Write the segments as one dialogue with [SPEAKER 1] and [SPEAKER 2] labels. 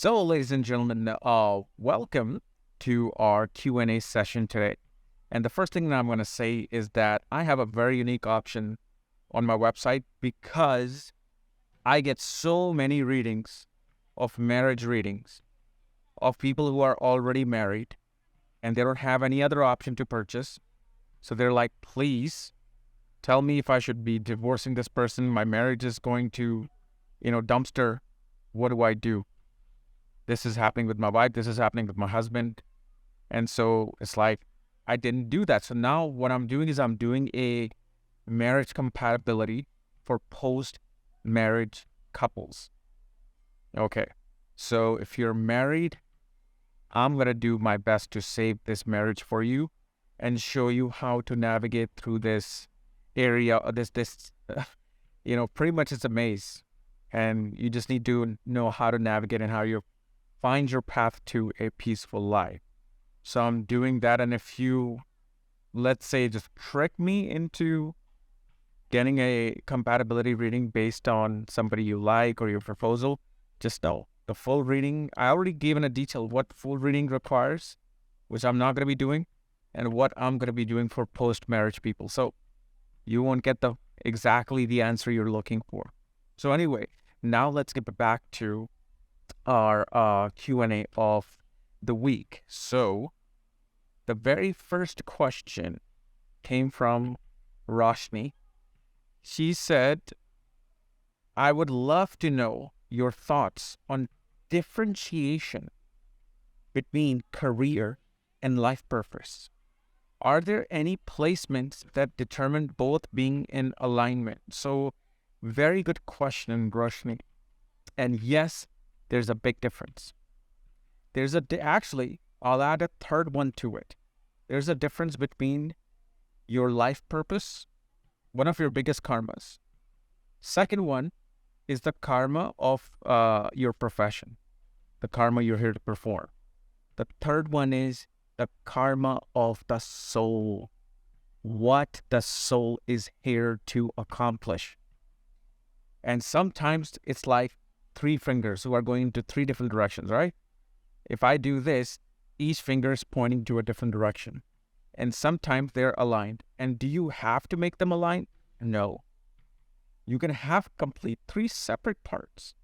[SPEAKER 1] So, ladies and gentlemen, welcome to our Q&A session today. And the first thing that I'm going to say is that I have a very unique option on my website because I get so many readings of marriage readings of people who are already married and they don't have any other option to purchase. So they're like, please tell me if I should be divorcing this person. My marriage is going to, dumpster. What do I do? This is happening with my wife. This is happening with my husband. And so it's like, I didn't do that. So now what I'm doing is I'm doing a marriage compatibility for post-marriage couples. Okay. So if you're married, I'm going to do my best to save this marriage for you and show you how to navigate through this area, pretty much it's a maze. And you just need to know how to navigate and how you find your path to a peaceful life. So I'm doing that. And if you, let's say, just trick me into getting a compatibility reading based on somebody you like or your proposal, just know the full reading, I already given a detail what full reading requires, which I'm not going to be doing, and what I'm going to be doing for post-marriage people. So you won't get exactly the answer you're looking for. So anyway, now let's get back to our Q&A of the week. So the very first question came from Roshni. She said, I would love to know your thoughts on differentiation between career and life purpose. Are there any placements that determine both being in alignment? So very good question, Roshni. And yes, there's a big difference. Actually, I'll add a third one to it. There's a difference between your life purpose, one of your biggest karmas. Second one is the karma of your profession, the karma you're here to perform. The third one is the karma of the soul, what the soul is here to accomplish. And sometimes it's like three fingers who are going into three different directions, right? If I do this, each finger is pointing to a different direction. And sometimes they're aligned. And do you have to make them align? No. You can have complete three separate parts.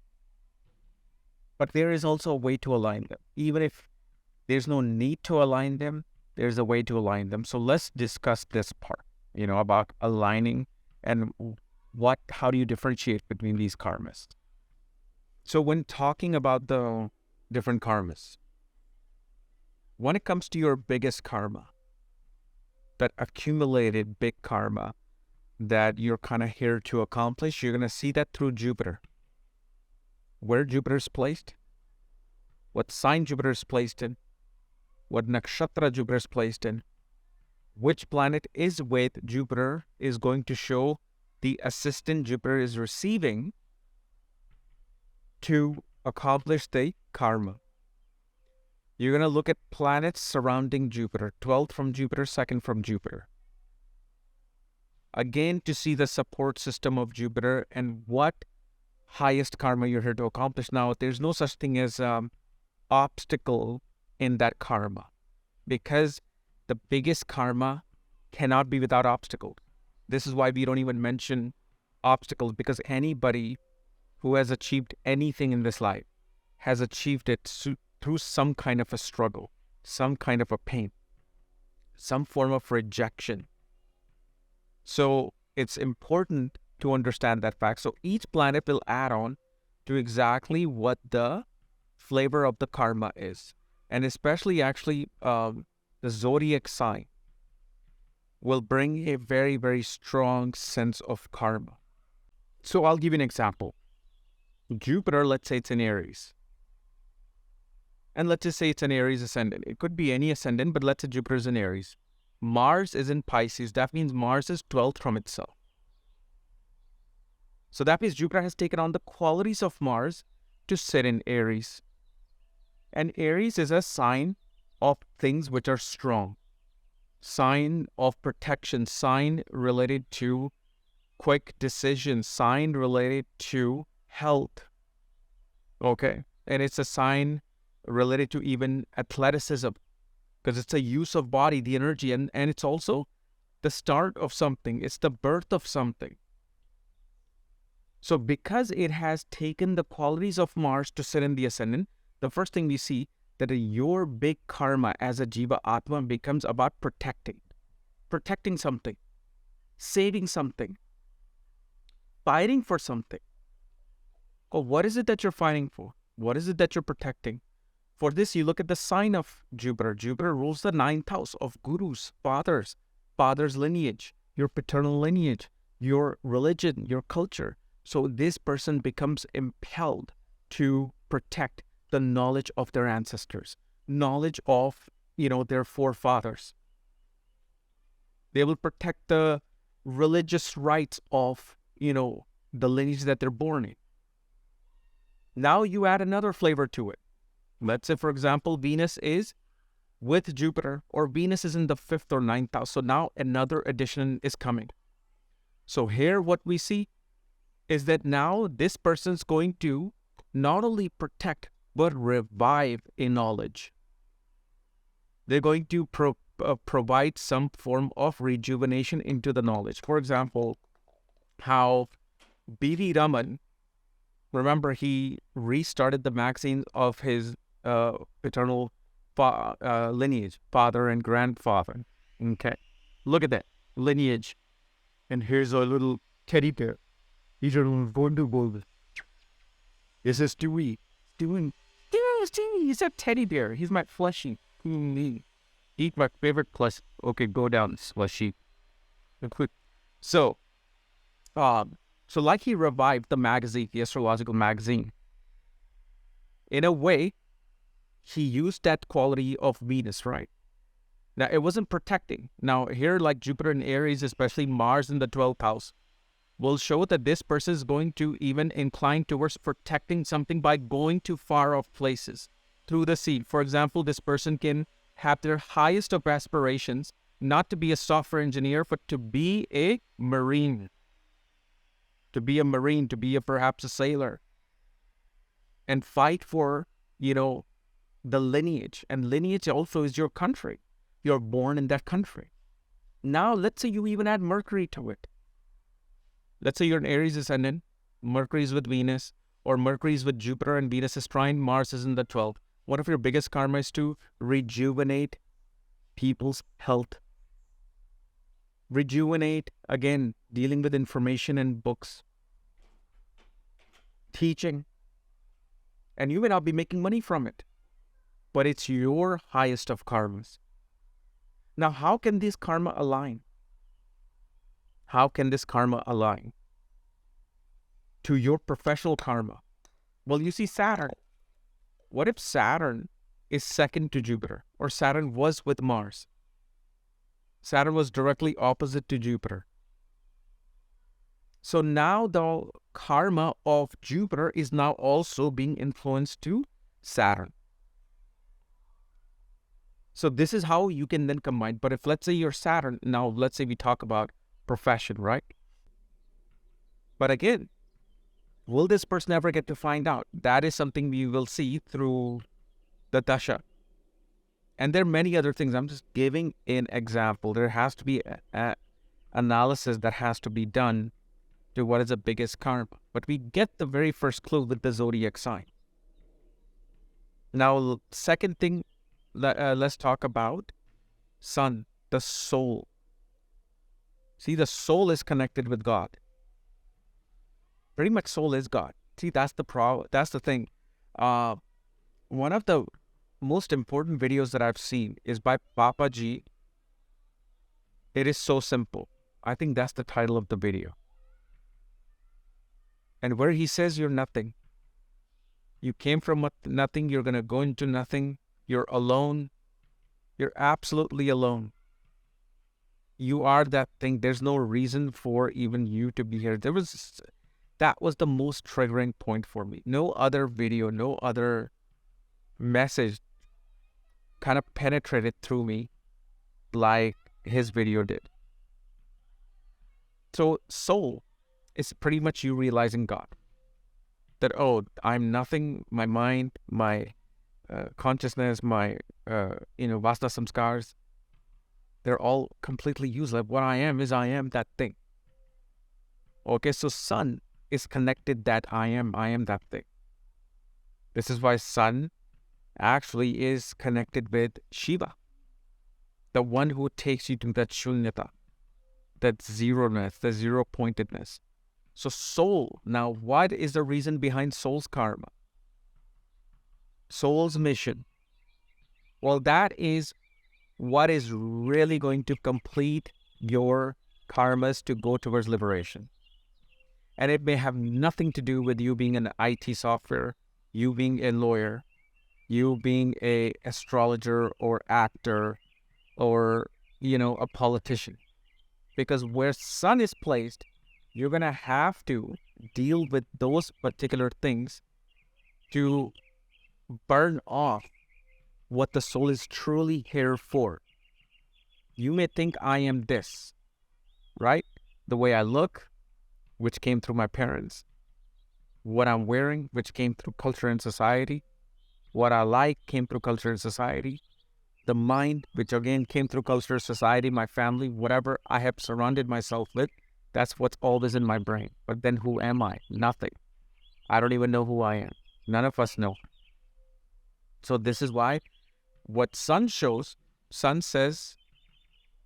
[SPEAKER 1] But there is also a way to align them. Even if there's no need to align them, there's a way to align them. So let's discuss this part, about aligning and how do you differentiate between these karmas. So when talking about the different karmas, when it comes to your biggest karma, that accumulated big karma that you're kind of here to accomplish, you're going to see that through Jupiter. Where Jupiter is placed, what sign Jupiter is placed in, what nakshatra Jupiter is placed in, which planet is with Jupiter is going to show the assistant Jupiter is receiving to accomplish the karma. You're going to look at planets surrounding Jupiter, 12th from Jupiter, 2nd from Jupiter. Again, to see the support system of Jupiter and what highest karma you're here to accomplish. Now, there's no such thing as obstacle in that karma because the biggest karma cannot be without obstacles. This is why we don't even mention obstacles, because anybody who has achieved anything in this life has achieved it through some kind of a struggle, some kind of a pain, some form of rejection. So it's important to understand that fact. So each planet will add on to exactly what the flavor of the karma is. And especially actually the zodiac sign will bring a very, very strong sense of karma. So I'll give you an example. Jupiter, let's say it's in Aries. And let's just say it's an Aries ascendant. It could be any ascendant, but let's say Jupiter is in Aries. Mars is in Pisces. That means Mars is 12th from itself. So that means Jupiter has taken on the qualities of Mars to sit in Aries. And Aries is a sign of things which are strong. Sign of protection. Sign related to quick decisions. Sign related to health. Okay. and it's a sign related to even athleticism, because it's a use of body, the energy, and it's also the start of something. It's the birth of something. So because it has taken the qualities of Mars to sit in the ascendant, the first thing we see that your big karma as a Jiva Atma becomes about protecting something, saving something, fighting for something. Oh, what is it that you're fighting for? What is it that you're protecting? For this, you look at the sign of Jupiter. Jupiter rules the 9th house of gurus, father's lineage, your paternal lineage, your religion, your culture. So this person becomes impelled to protect the knowledge of their ancestors, knowledge of, their forefathers. They will protect the religious rights of, the lineage that they're born in. Now you add another flavor to it. Let's say, for example, Venus is with Jupiter, or Venus is in the 5th or 9th house. So now another addition is coming. So here what we see is that now this person's going to not only protect, but revive a knowledge. They're going to provide some form of rejuvenation into the knowledge. For example, how B.V. Raman, remember, he restarted the magazine of his paternal lineage, father and grandfather. Okay, look at that lineage. And here's a little teddy bear. He's a little wonderful. This is Stewie. Stewie. He's a teddy bear. He's my fleshy. Eat my favorite plus. Okay, go down, fleshy. So like he revived the magazine, the astrological magazine. In a way, he used that quality of Venus, right? Now, it wasn't protecting. Now, here, like Jupiter in Aries, especially Mars in the 12th house, will show that this person is going to even incline towards protecting something by going to far off places through the sea. For example, this person can have their highest of aspirations, not to be a software engineer, but to be a marine. To be perhaps a sailor. And fight for, the lineage. And lineage also is your country. You're born in that country. Now, let's say you even add Mercury to it. Let's say you're an Aries ascendant, Mercury is with Venus, or Mercury is with Jupiter and Venus is trine, Mars is in the 12th. One of your biggest karma is to rejuvenate people's health. Rejuvenate, again, dealing with information and books. Teaching. And you may not be making money from it, but it's your highest of karmas. Now, how can this karma align? How can this karma align to your professional karma? Well, you see Saturn. What if Saturn is second to Jupiter, or Saturn was with Mars? Saturn was directly opposite to Jupiter. So now the karma of Jupiter is now also being influenced to Saturn. So this is how you can then combine. But if, let's say, you're Saturn, now let's say we talk about profession, right? But again, will this person ever get to find out? That is something we will see through the dasha. And there are many other things. I'm just giving an example. There has to be an analysis that has to be done to what is the biggest karma. But we get the very first clue with the zodiac sign. Now, second thing, let's talk about sun, the soul. See, the soul is connected with God. Pretty much soul is God. See, that's the thing. One of the most important videos that I've seen is by Papa Ji. It is so simple. I think that's the title of the video. And where he says you're nothing. You came from nothing, you're going to go into nothing. You're alone. You're absolutely alone. You are that thing. There's no reason for even you to be here. That was the most triggering point for me. No other video, no other message kind of penetrated through me like his video did. So soul is pretty much you realizing God. that, oh, I'm nothing, my mind, my consciousness, my, Vasta samskars, they're all completely useless. What I am is I am that thing. Okay, so sun is connected that I am that thing. This is why sun actually is connected with Shiva, the one who takes you to that shunyata, that zeroness, the zero-pointedness. So soul, now what is the reason behind soul's karma? Soul's mission. Well, that is what is really going to complete your karmas to go towards liberation. And it may have nothing to do with you being an IT software, you being a lawyer, you being a astrologer or actor or, a politician. Because where sun is placed, you're going to have to deal with those particular things to burn off what the soul is truly here for. You may think I am this, right? The way I look, which came through my parents. What I'm wearing, which came through culture and society. What I like came through culture and society. The mind, which again came through culture, society, my family, whatever I have surrounded myself with, that's what's always in my brain. But then who am I? Nothing. I don't even know who I am. None of us know. So this is why what sun shows, sun says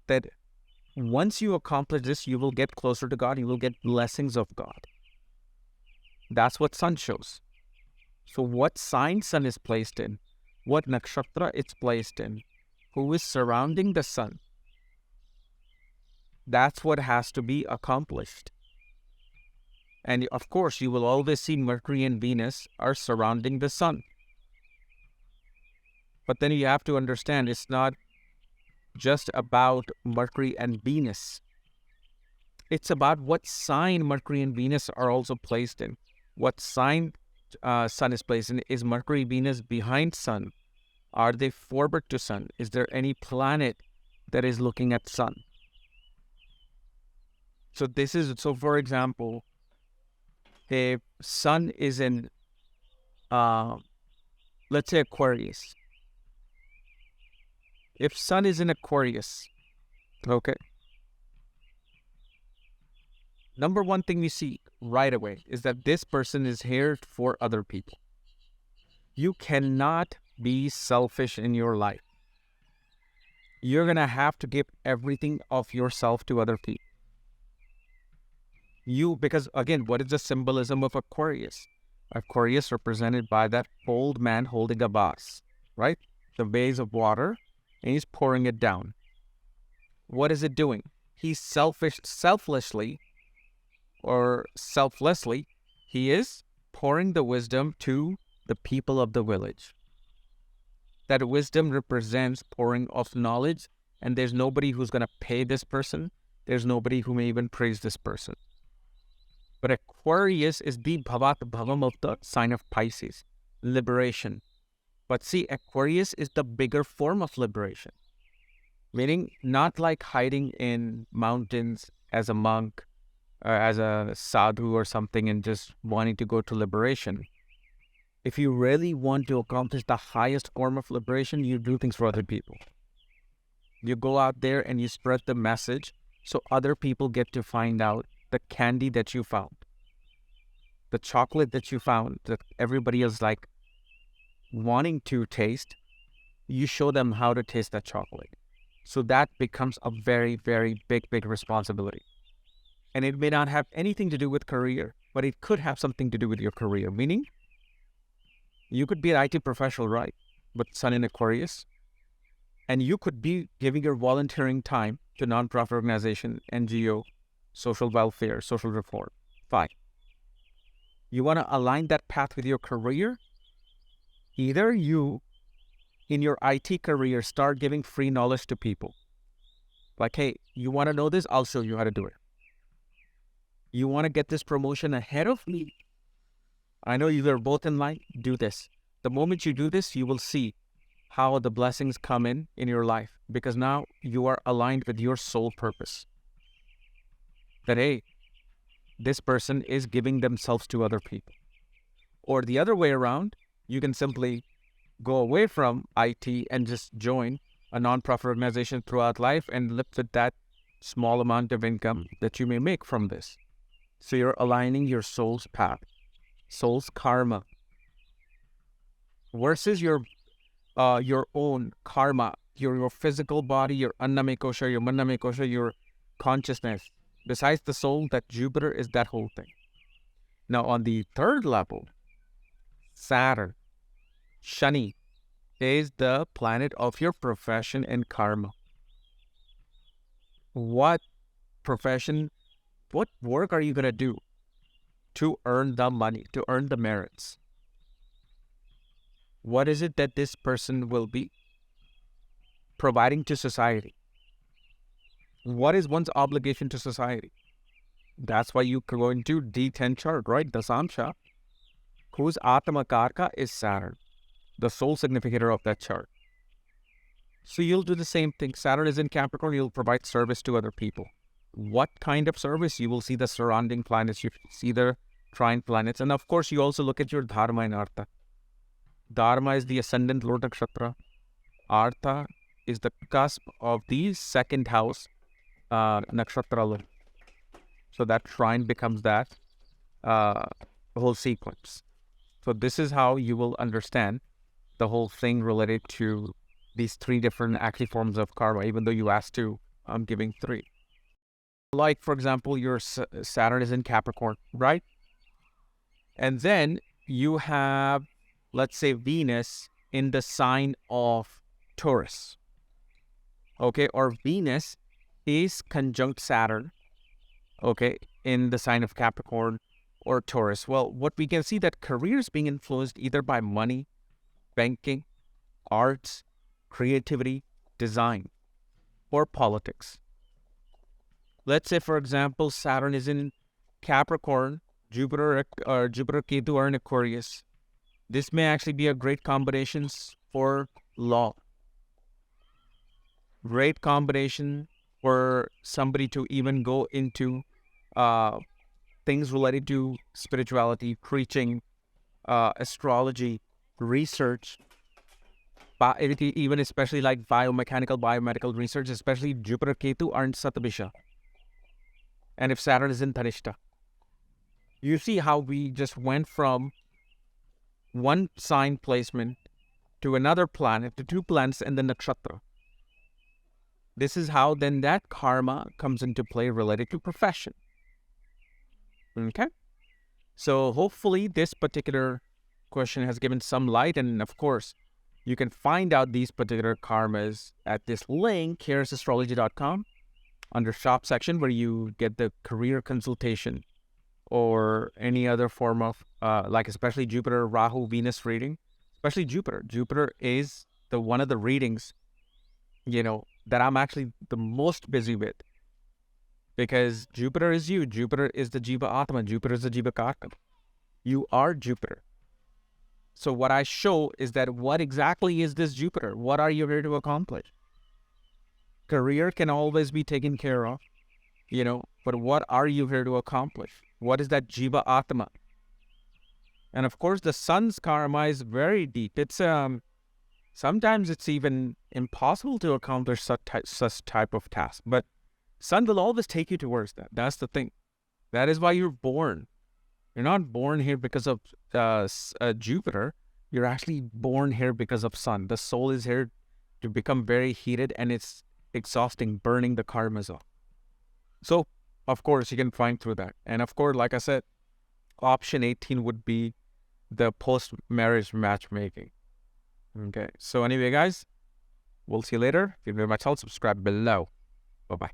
[SPEAKER 1] that once you accomplish this, you will get closer to God. You will get blessings of God. That's what sun shows. So what sign sun is placed in, what nakshatra it's placed in, who is surrounding the sun, that's what has to be accomplished. And of course, you will always see Mercury and Venus are surrounding the sun. But then you have to understand it's not just about Mercury and Venus. It's about what sign Mercury and Venus are also placed in. What sign sun is placed in. Is Mercury, Venus behind sun? Are they forward to sun? Is there any planet that is looking at sun? So for example, if sun is in, let's say Aquarius. If sun is in Aquarius, okay, number one thing we see right away is that this person is here for other people. You cannot be selfish in your life. You're going to have to give everything of yourself to other people. Because again, what is the symbolism of Aquarius? Aquarius represented by that old man holding a vase, right? The vase of water, and he's pouring it down. What is it doing? He's selflessly, he is pouring the wisdom to the people of the village. That wisdom represents pouring of knowledge, and there's nobody who's going to pay this person. There's nobody who may even praise this person. But Aquarius is the bhavat bhavam of the sign of Pisces, liberation. But see, Aquarius is the bigger form of liberation. Meaning not like hiding in mountains as a monk, or as a sadhu or something and just wanting to go to liberation. If you really want to accomplish the highest form of liberation, you do things for other people. You go out there and you spread the message so other people get to find out the candy that you found, the chocolate that you found that everybody is like wanting to taste. You show them how to taste that chocolate. So that becomes a very, very big responsibility. And it may not have anything to do with career, but it could have something to do with your career. Meaning, you could be an IT professional, right? But sun in Aquarius. And you could be giving your volunteering time to nonprofit organization, NGO, social welfare, social reform. Fine. You want to align that path with your career? Either you, in your IT career, start giving free knowledge to people. Like, hey, you want to know this? I'll show you how to do it. You want to get this promotion ahead of me? I know you are both in line. Do this. The moment you do this, you will see how the blessings come in your life, because now you are aligned with your soul purpose. That, hey, this person is giving themselves to other people. Or the other way around, you can simply go away from IT and just join a non-profit organization throughout life and live with that small amount of income that you may make from this. So you're aligning your soul's path, soul's karma, versus your own karma, your physical body, your annamaya kosha, your manamaya kosha, your consciousness. Besides the soul, that Jupiter is that whole thing. Now on the third level, Saturn, Shani, is the planet of your profession and karma. What profession, what work are you going to do to earn the money, to earn the merits? What is it that this person will be providing to society? What is one's obligation to society? That's why you go into D10 chart, right? Dasamsha, whose Atma Karka is Saturn, the soul significator of that chart. So you'll do the same thing. Saturn is in Capricorn, you'll provide service to other people. What kind of service? You will see the surrounding planets, you see the trine planets, and of course you also look at your Dharma and Artha. Dharma is the ascendant Lord Nakshatra. Artha is the cusp of the second house Nakshatra Lord. So that trine becomes that whole sequence. So this is how you will understand the whole thing related to these three different actually forms of karma, even though you asked to, I'm giving three. Like, for example, your Saturn is in Capricorn, right? And then you have, let's say, Venus in the sign of Taurus. Okay, or Venus is conjunct Saturn, okay, in the sign of Capricorn or Taurus. Well, what we can see that career is being influenced either by money, banking, arts, creativity, design, or politics. Let's say, for example, Saturn is in Capricorn, Jupiter Ketu are in Aquarius. This may actually be a great combination for law. Great combination for somebody to even go into things related to spirituality, preaching, astrology, research, even especially like biomedical research, especially Jupiter Ketu are in Satabisha. And if Saturn is in Dhanishta. You see how we just went from one sign placement to another planet, to two planets and the nakshatra. This is how then that karma comes into play related to profession. Okay? So hopefully this particular question has given some light, and of course, you can find out these particular karmas at this link, KRSastrology.com, under shop section where you get the career consultation or any other form of, like especially Jupiter, Rahu, Venus reading, especially Jupiter. Jupiter is the one of the readings, that I'm actually the most busy with, because Jupiter is you. Jupiter is the Jiva Atma. Jupiter is the Jiva Karka. You are Jupiter. So what I show is that what exactly is this Jupiter? What are you here to accomplish? Career can always be taken care of, but what are you here to accomplish? What is that Jiva Atma? And of course, the sun's karma is very deep. It's sometimes it's even impossible to accomplish such type of task. But sun will always take you towards that. That's the thing. That is why you're born. You're not born here because of Jupiter. You're actually born here because of sun. The soul is here to become very heated, and it's exhausting, burning the karmas off. So, of course, you can find through that. And of course, like I said, option 18 would be the post-marriage matchmaking. Okay. So anyway, guys, we'll see you later. If you enjoyed my channel, subscribe below. Bye-bye.